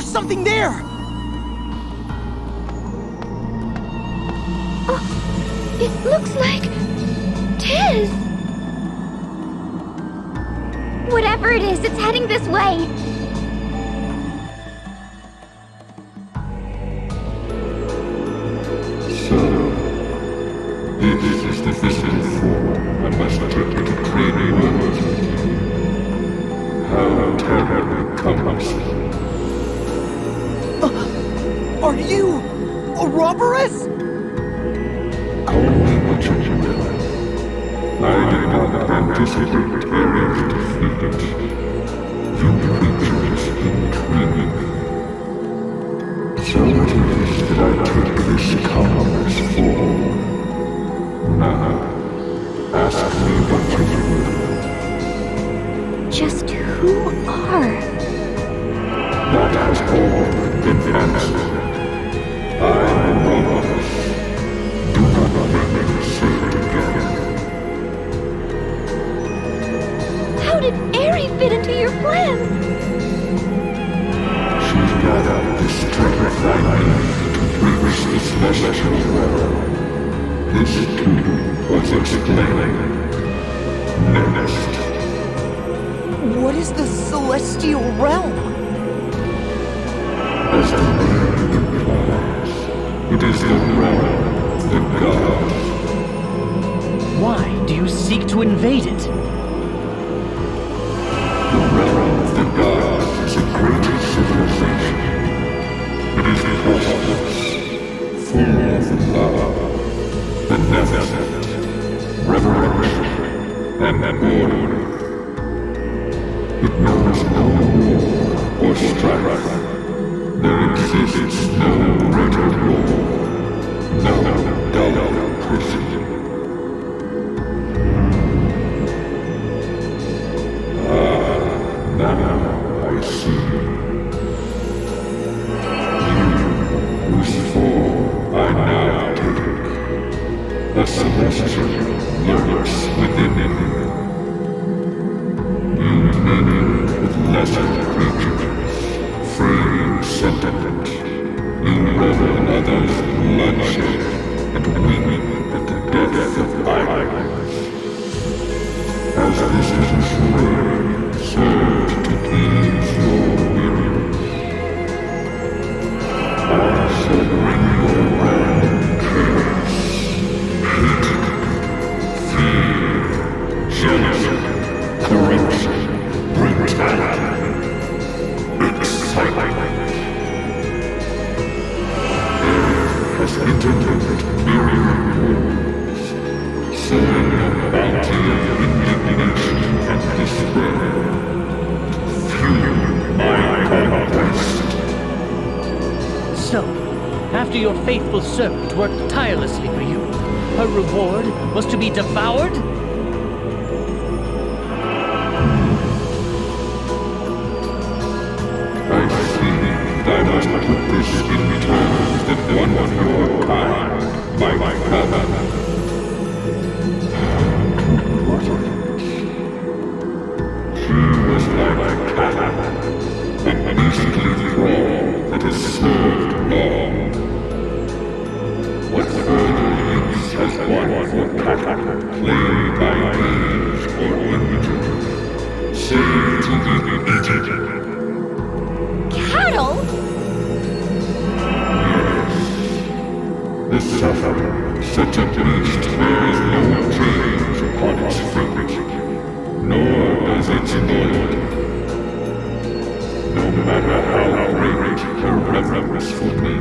something there! Oh, it looks like... Tiz! Whatever it is, it's heading this way! This is the physical form I must take to create worlds with you. How terribly cumbersome. Are you... Ouroboros? Call me what you will. I did not anticipate Ares' defeat. You creatures intrigue me. So it is that I take this cumbrous form. Now, ask me what you will. Just who are? That has all been answered. I am Ouroboros. Do not make me say it again. How did Ares fit into your plan? She gathered the strength I need to reach this celestial realm. This too was explained. Next. What is the celestial realm? As the name implies, it is the realm of the gods. Why do you seek to invade it? The realm of the gods is a great civilization. It is prosperous, full of love, beneficent, reverential, and order. It knows no war or strife. There exists no greater war, no duller prison. Now I see. You, whose form I now take, a celestial lurks within it. You many with lesser creatures, free sentiment, you revel in others' bloodshed and weep at the death of idols. As this is way served to ease your weariness, I shall bring your realm chaos, hate, fear, jealousy, corruption, brutality, excitement. There has entered myriad worlds, sowing a bounty of indignation and despair. Fuel my conquest. So, after your faithful servant worked tirelessly for you, her reward was to be devoured? I see that I must put this in terms that one of your kind might have. She was like a cat, a beastly thrall that has served long. What further use has one for cat, played by age or injury, save to be eaten? Cattle? Yes. The sufferer, such a beast bears no change upon its fate, nor does its loyalty. No matter how great her reverence for me,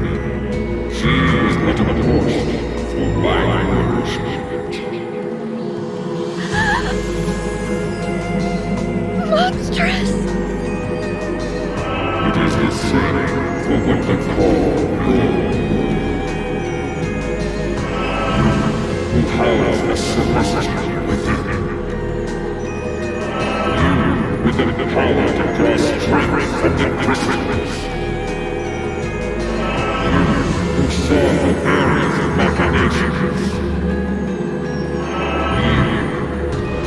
she is but a morsel for my nourishment. Monstrous! It is the same for what they call your who house a celestial within. You, with the power to draw strength from the crystals. You, who saw the Ares' machinations. You,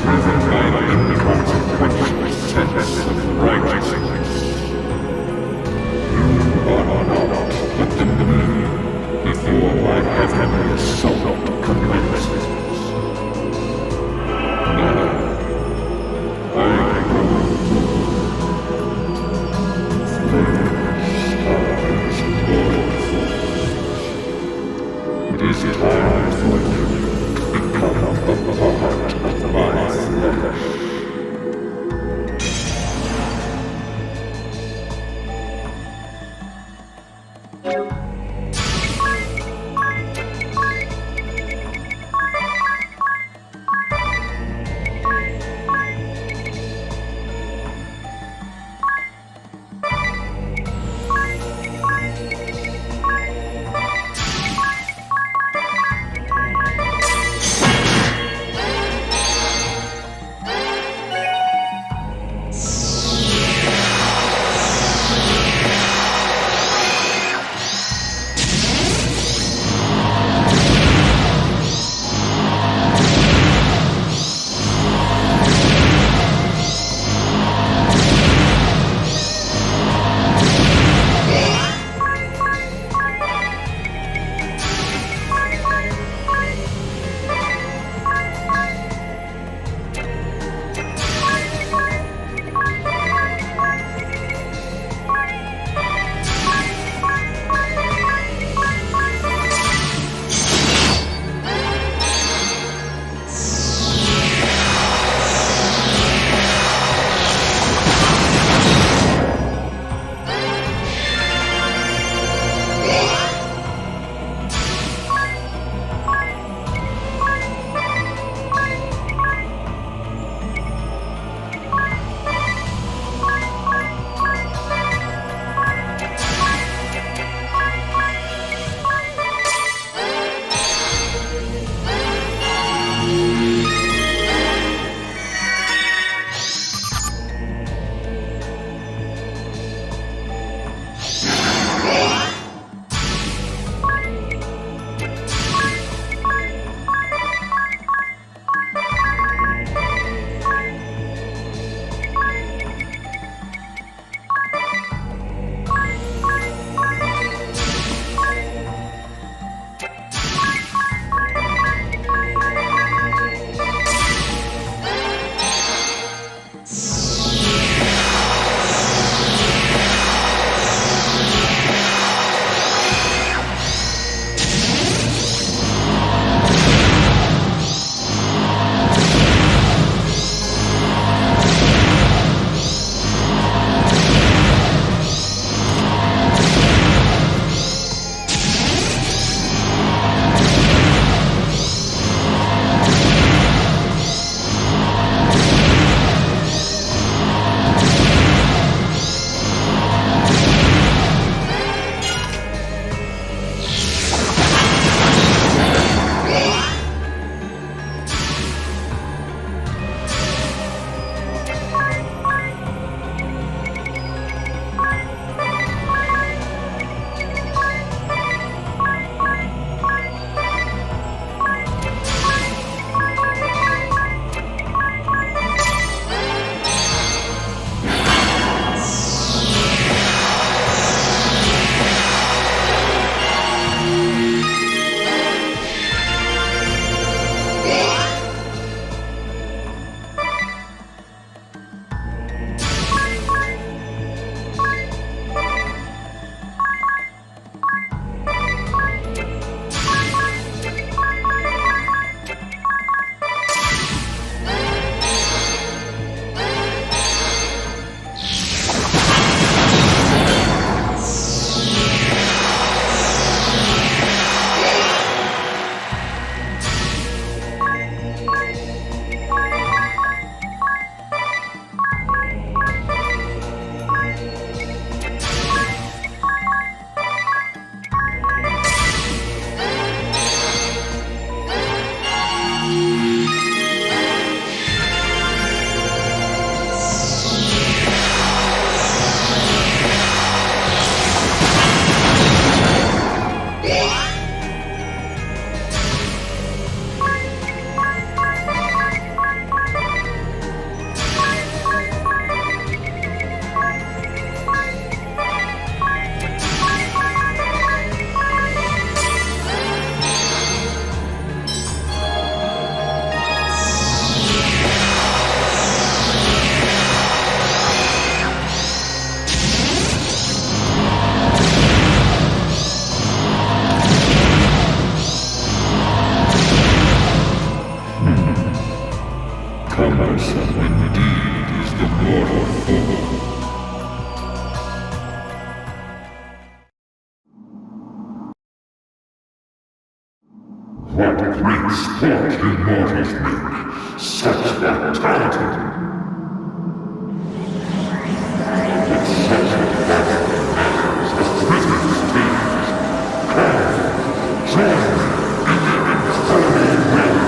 driven by the inconsequential sense of righteousness. You sport you mortals make, such vitality. With such advanced measures as prisoners' tales, come, join me in the infernal realm.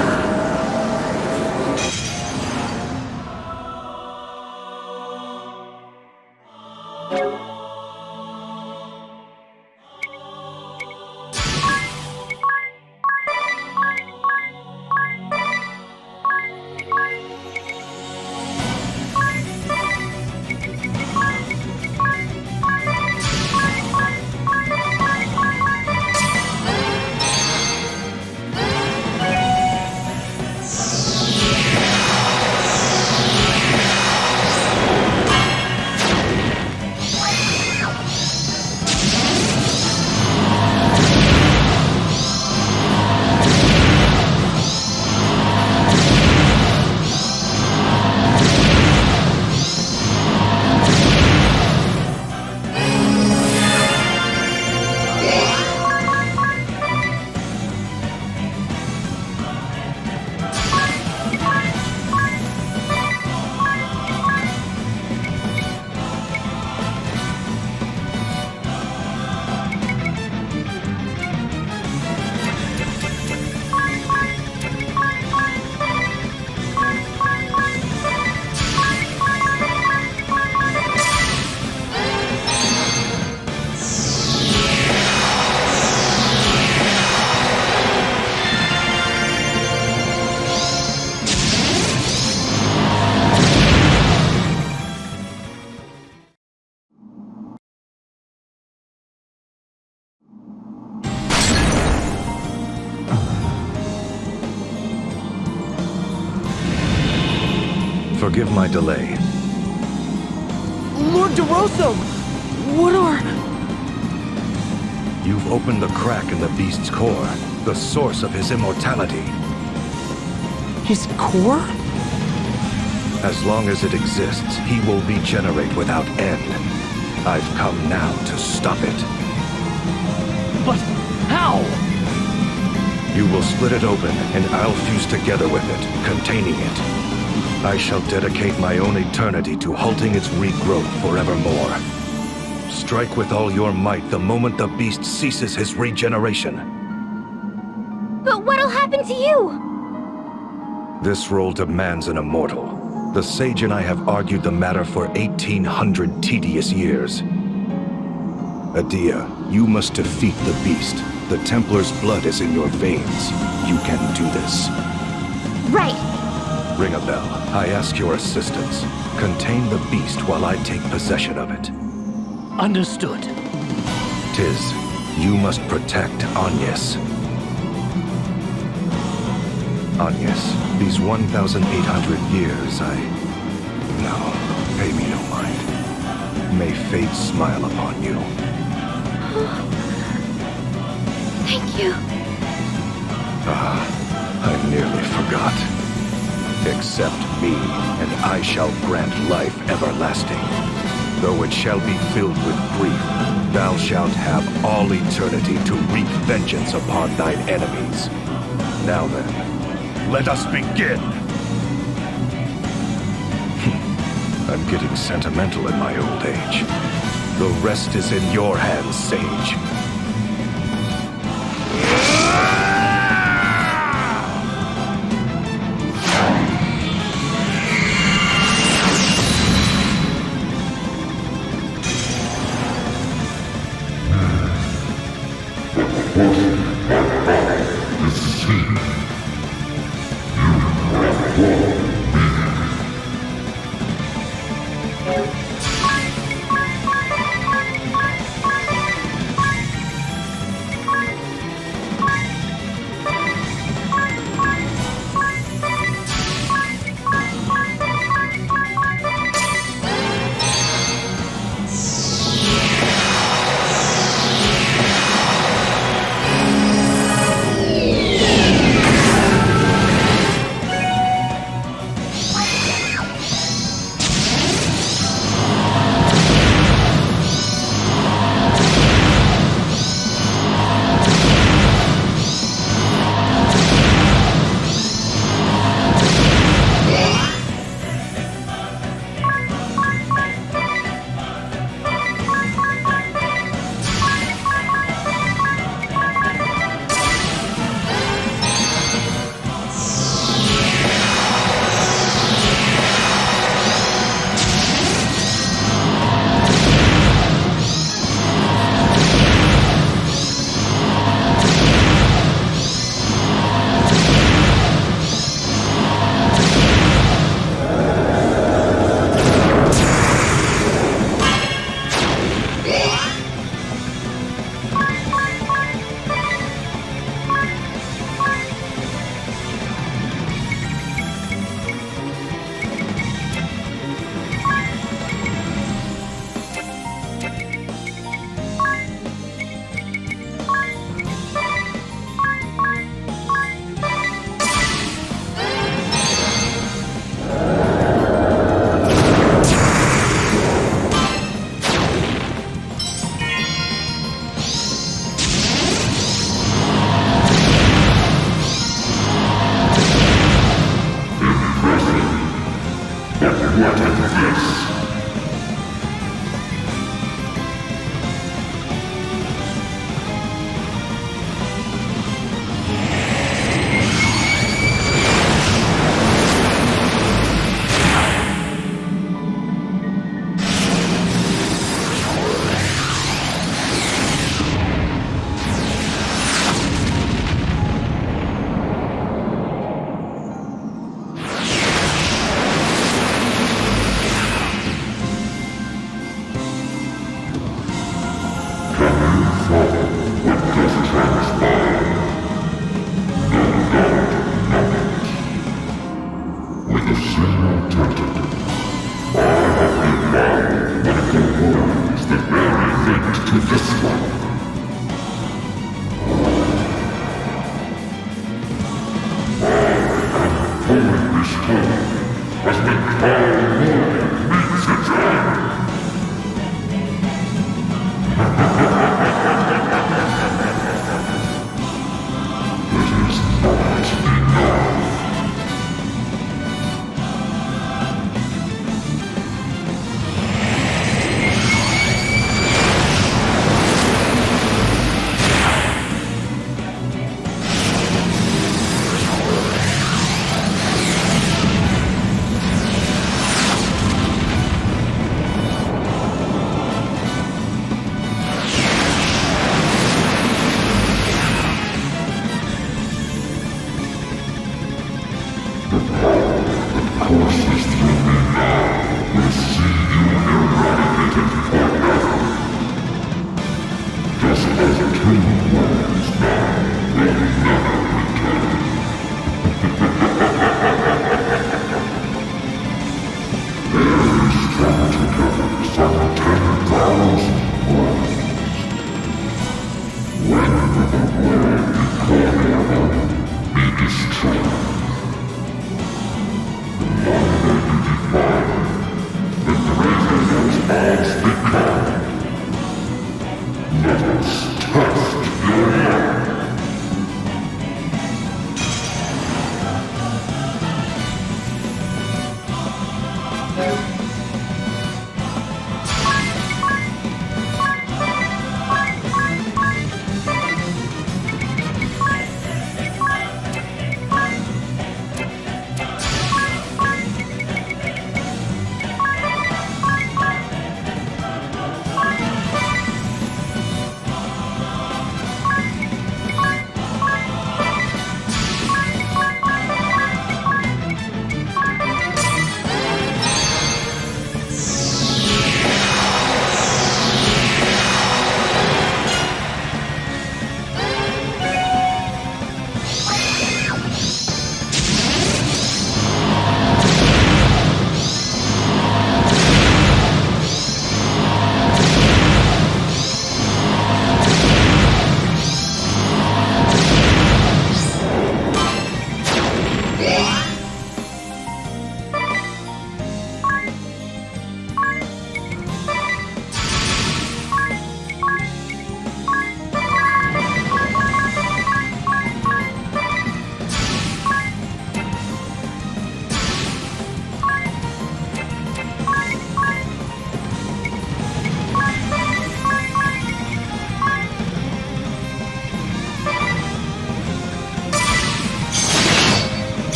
Forgive my delay. Lord DeRosso! What are... You've opened the crack in the beast's core, the source of his immortality. his core? As long as it exists, he will regenerate without end. I've come now to stop it. But how? You will split it open, and I'll fuse together with it, containing it. I shall dedicate my own eternity to halting its regrowth forevermore. Strike with all your might the moment the beast ceases his regeneration. But what'll happen to you? This role demands an immortal. The sage and I have argued the matter for 1,800 tedious years. Adia, you must defeat the beast. The Templar's blood is in your veins. You can do this. Right. Ring a bell. I ask your assistance. Contain the beast while I take possession of it. Understood. Tiz, you must protect Agnes. Agnes, these 1,800 years, No, pay me no mind. May fate smile upon you. Thank you. I nearly forgot. Accept me, and I shall grant life everlasting. Though it shall be filled with grief, thou shalt have all eternity to wreak vengeance upon thine enemies. Now then, let us begin! I'm getting sentimental in my old age. The rest is in your hands, Sage. this. With a single tentacle, I have been bound medical wounds that very linked to this one. I am pulling this home as the cold morning meets its end. It is not enough.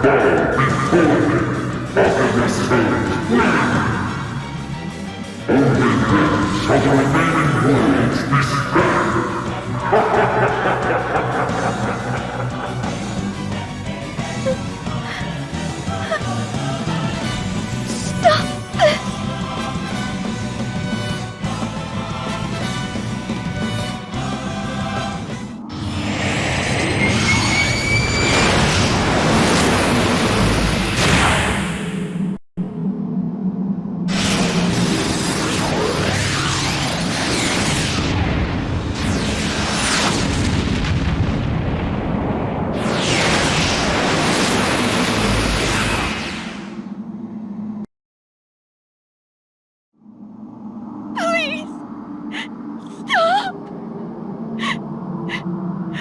Shall the remaining worlds be spared? Stop this! Please! Stop!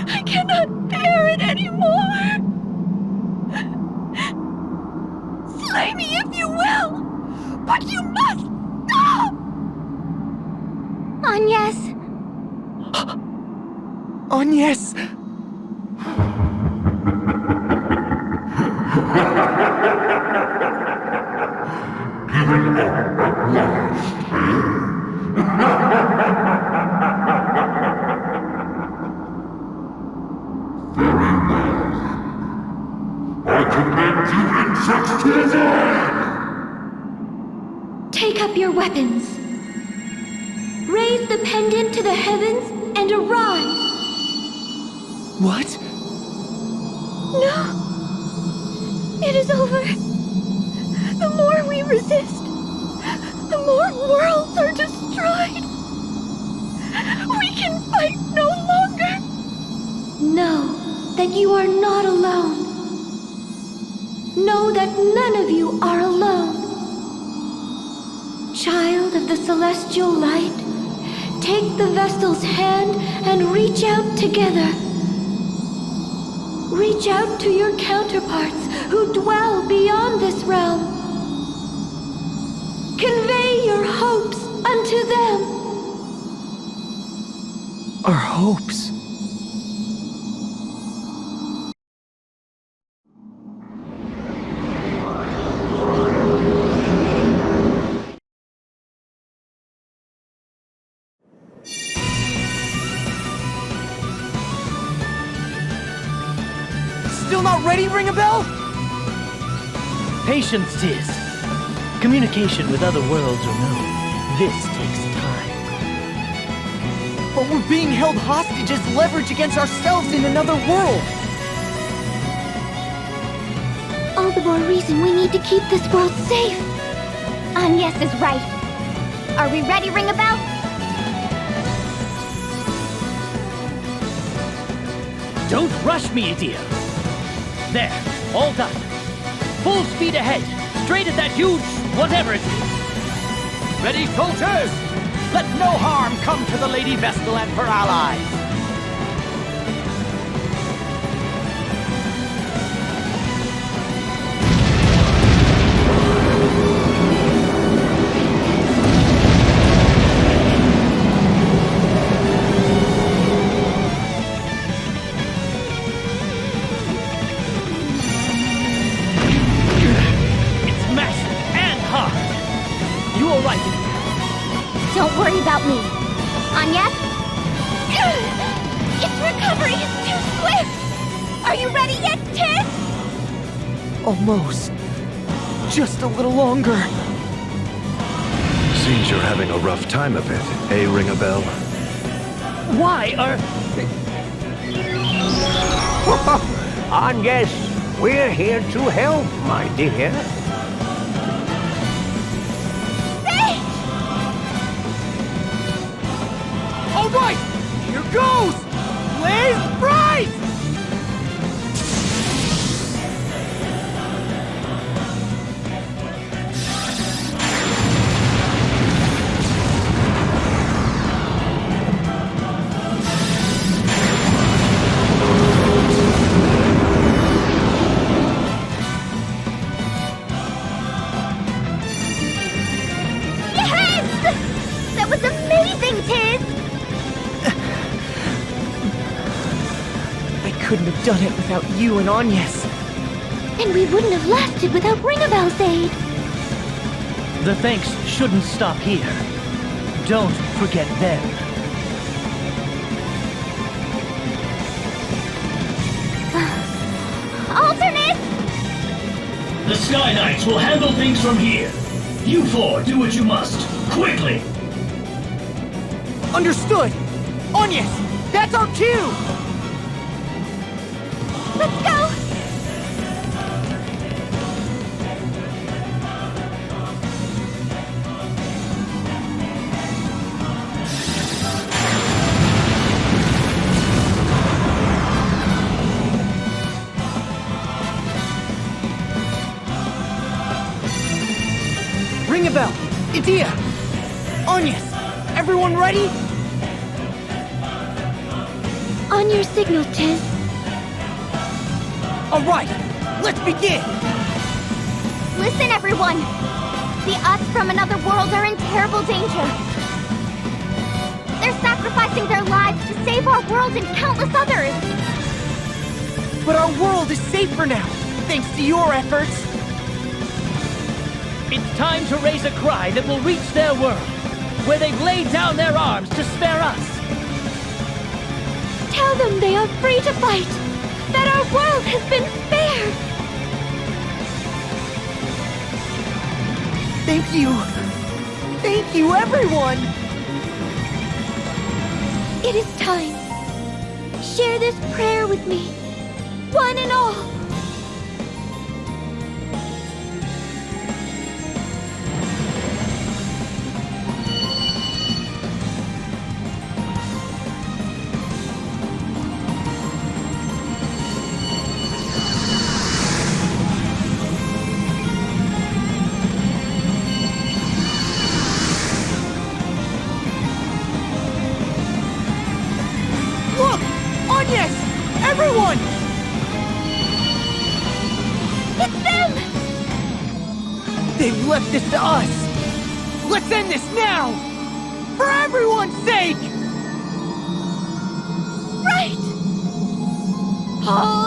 I cannot bear it anymore! Slay me if you will! But you must stop! Agnes! Agnes! Very well. I command you insects to die! Take up your weapons. Raise the pendant to the heavens and arise. What? No. It is over. The more we resist, the more worlds are destroyed. We can fight no longer. Know that you are not alone. Know that none of you are alone. Child of the celestial light, take the vessel's hand and reach out together. Reach out to your counterparts who dwell beyond this realm. Convey your hopes unto them. Our hopes. Still not ready, ring a bell? Patience 'tis. Communication with other worlds or no, this takes time. But we're being held hostage as leverage against ourselves in another world. All the more reason we need to keep this world safe. Agnes is right. Are we ready, ring a bell? Don't rush me, dear. There, all done. Full speed ahead, straight at that huge whatever it is. Ready, soldiers? Let no harm come to the Lady Vestal and her allies. Don't worry about me. Agnes? Its recovery is too swift! Are you ready yet, Tiz? Almost. Just a little longer. Seems you're having a rough time of it, eh, ring a bell? Why are... Agnes, we're here to help, my dear. All right, here goes! Blaze bright! Yes! That was amazing, Tiz! I couldn't have done it without you and Agnes. And we wouldn't have lasted without Ringabel's aid. The thanks shouldn't stop here. Don't forget them. Alternate! The Sky Knights will handle things from here. You four, do what you must. Quickly! Understood! Onias! That's our cue! Let's go! Ring a bell! Idia! Onias! Everyone ready? On your signal, Tiz. Alright! Let's begin! Listen, everyone! The us from another world are in terrible danger. They're sacrificing their lives to save our world and countless others. But our world is safer now, thanks to your efforts! It's time to raise a cry that will reach their world, where they've laid down their arms to spare us. Tell them they are free to fight, that our world has been spared. Thank you! Thank you, everyone! It is time. Share this prayer with me, one and all. Look! Onias! Everyone! It's them! They've left this to us! Let's end this now! For everyone's sake! Right! Oh!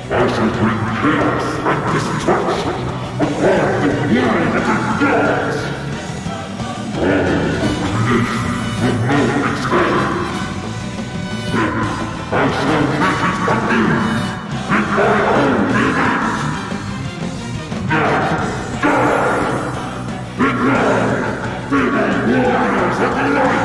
I shall bring chaos and destruction upon the world that is yours. All who of light!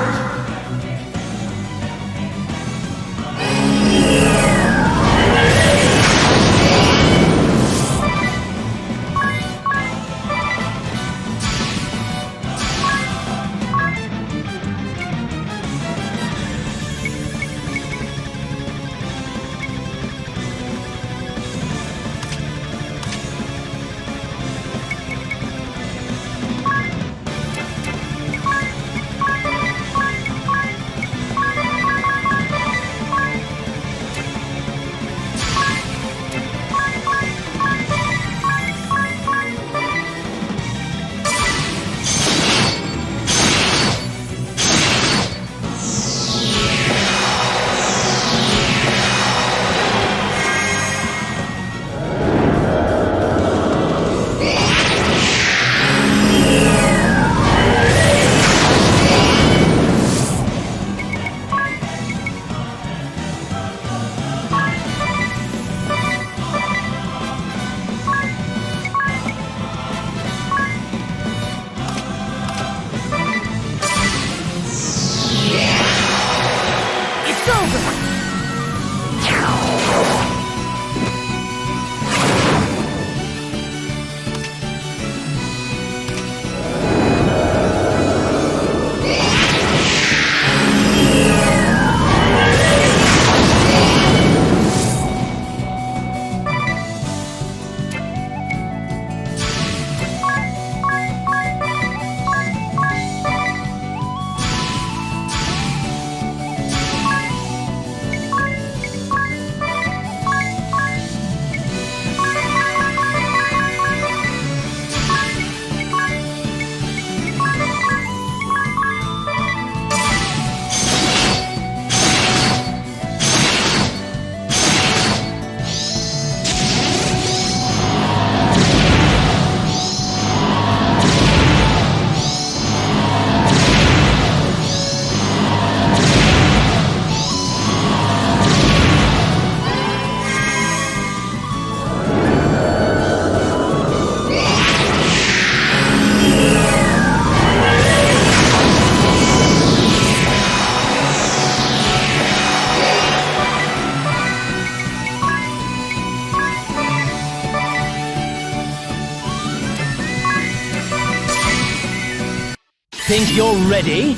Think you're ready?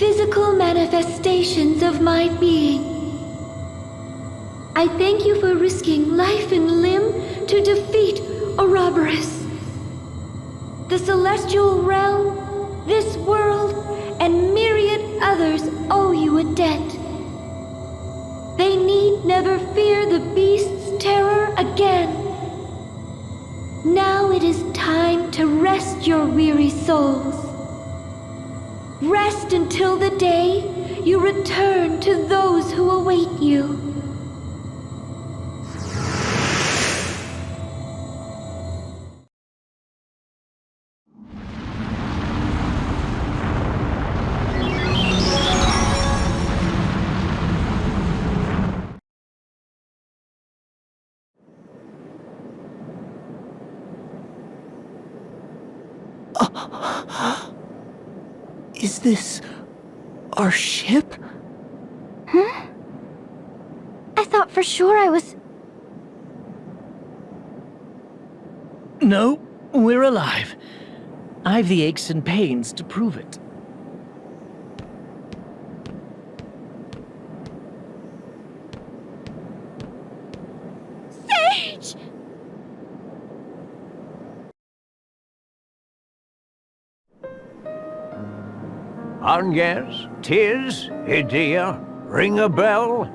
physical manifestations of my being. I thank you for risking life and limb to defeat Ouroboros. The celestial realm, this world, and myriad others owe you a debt. They need never fear the beast's terror again. Now it is time to rest your weary souls. Rest until the day you return to those who await you. Is this our ship? Huh? I thought for sure I was... No, we're alive. I've the aches and pains to prove it. Sage! Agnes, tis, Idea, ring a bell.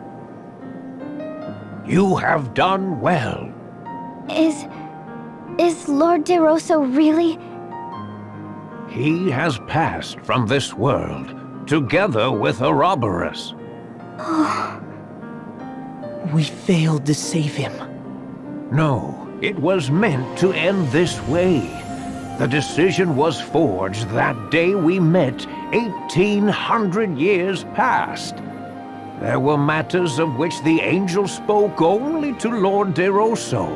You have done well. Is Lord DeRosso really... He has passed from this world, together with Ouroboros. We failed to save him. No, it was meant to end this way. The decision was forged that day we met 1800 years past. There were matters of which the angel spoke only to Lord DeRosso.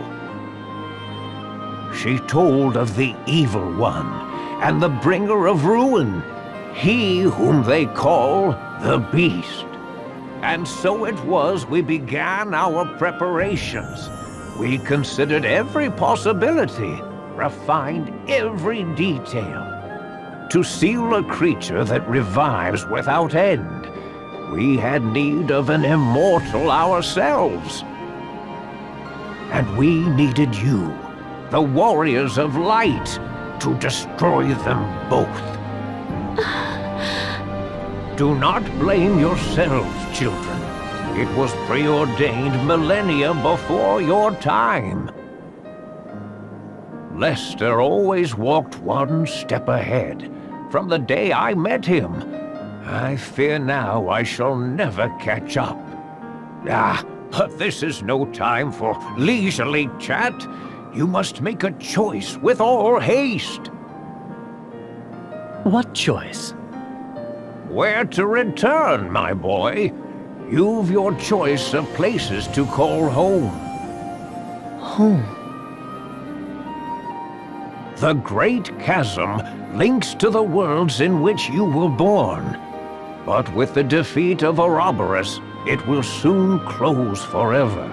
She told of the evil one and the bringer of ruin, he whom they call the beast. And so it was we began our preparations. We considered every possibility, refined every detail. To seal a creature that revives without end, we had need of an immortal ourselves. And we needed you, the warriors of light, to destroy them both. Do not blame yourselves, children. It was preordained millennia before your time. Lester always walked one step ahead. From the day I met him, I fear now I shall never catch up. But this is no time for leisurely chat. You must make a choice with all haste. What choice? Where to return, my boy? You've your choice of places to call home. Home? The Great Chasm links to the worlds in which you were born. But with the defeat of Ouroboros, it will soon close forever.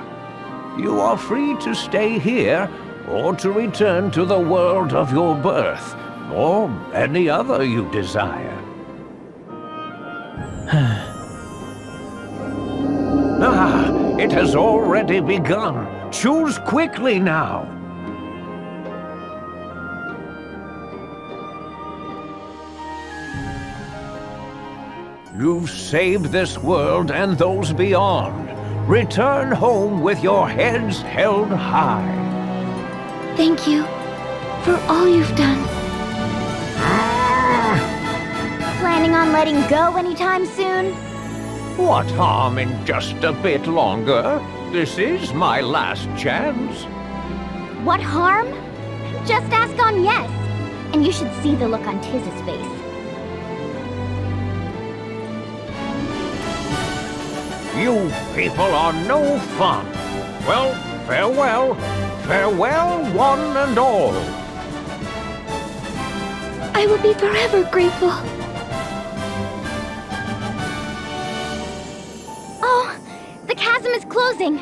You are free to stay here, or to return to the world of your birth, or any other you desire. It has already begun. Choose quickly now. You've saved this world and those beyond. Return home with your heads held high. Thank you for all you've done. Planning on letting go anytime soon? What harm in just a bit longer? This is my last chance. What harm? Just ask on yes. And you should see the look on Tiz's face. You people are no fun. Well, farewell. Farewell, one and all. I will be forever grateful. Oh, the chasm is closing.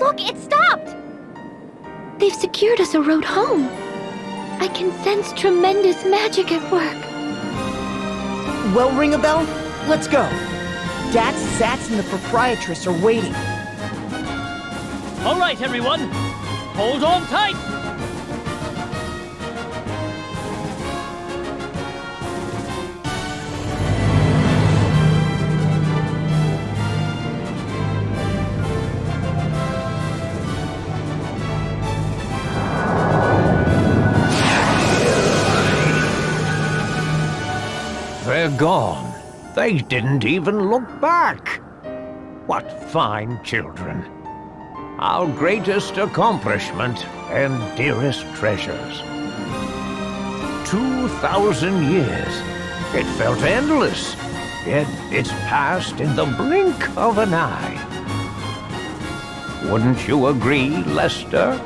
Look, it stopped. They've secured us a road home. I can sense tremendous magic at work. Well, ring a bell? Let's go. Dats, Sats, and the proprietress are waiting. All right, everyone. Hold on tight. They're gone. They didn't even look back. What fine children. Our greatest accomplishment and dearest treasures. 2,000 years. It felt endless, yet it's passed in the blink of an eye. Wouldn't you agree, Lester?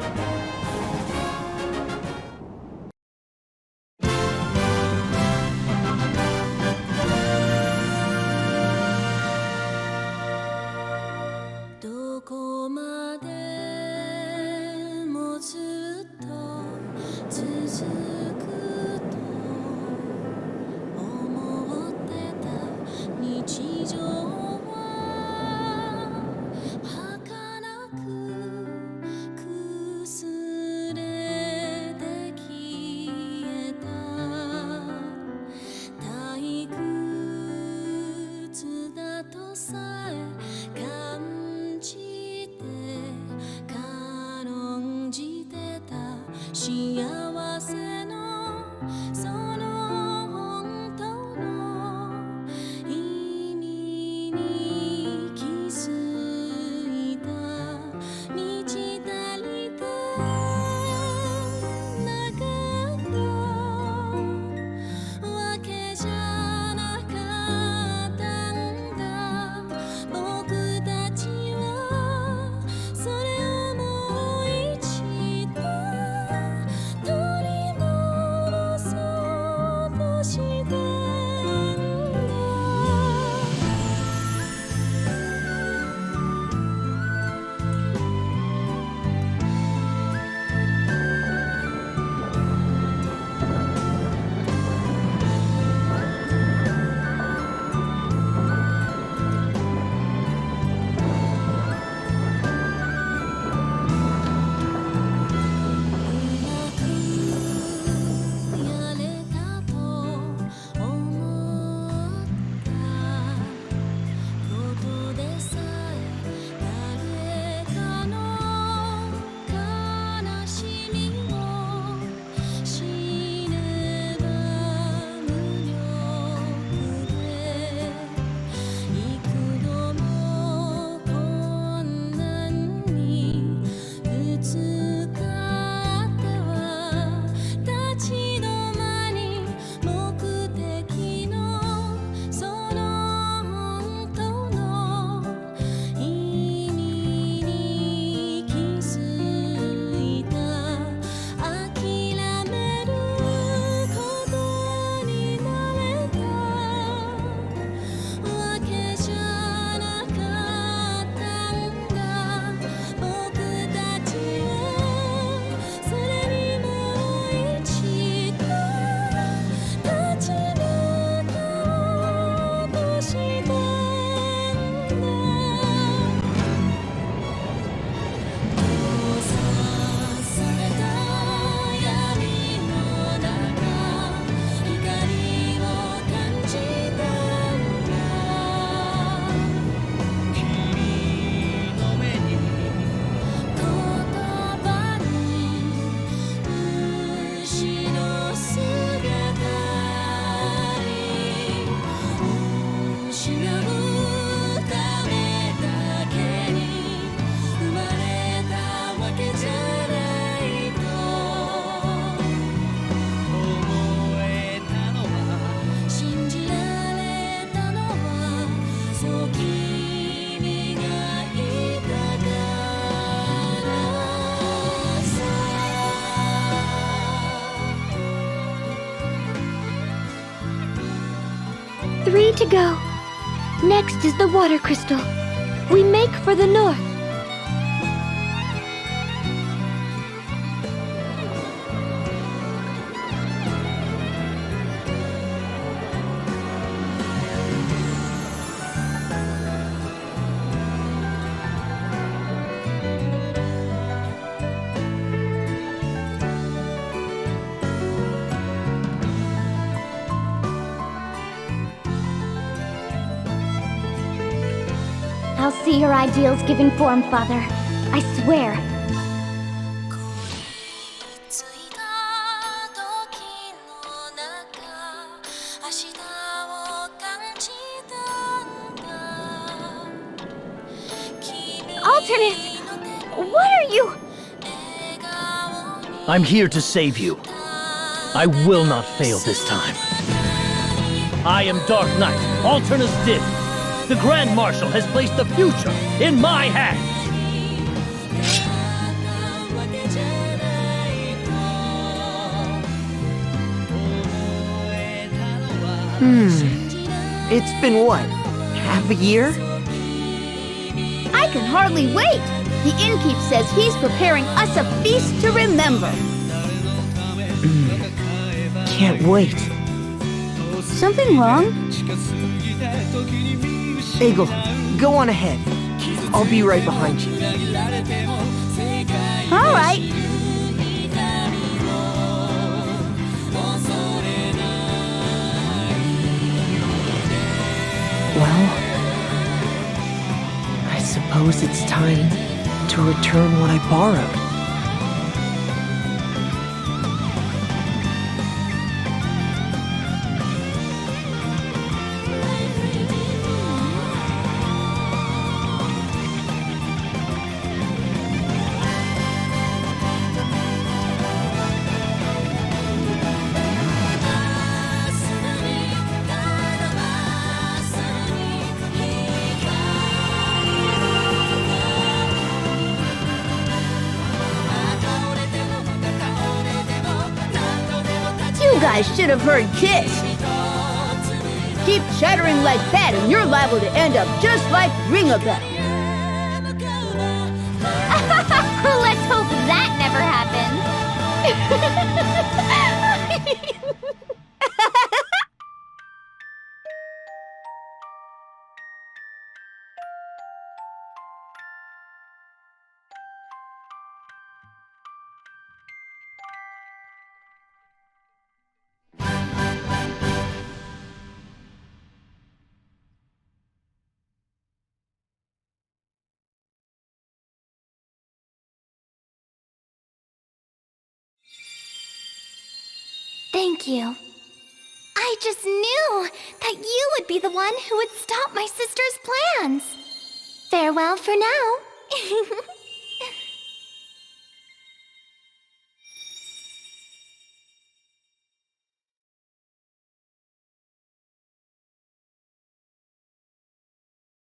Three to go. Next is the water crystal. We make for the north. I'll see your ideals given form, Father. I swear. Alternus! What are you? I'm here to save you. I will not fail this time. I am Dark Knight, Alternus Dim. The Grand Marshal has placed the future in my hands. It's been what? Half a year? I can hardly wait! The innkeep says he's preparing us a feast to remember. Can't wait. Something wrong? Eagle, go on ahead. I'll be right behind you. All right. Well, I suppose it's time to return what I borrowed. You guys should have heard Kiss. Keep chattering like that and you're liable to end up just like Ring-a-Bell. Let's hope that never happens. Thank you. I just knew that you would be the one who would stop my sister's plans. Farewell for now.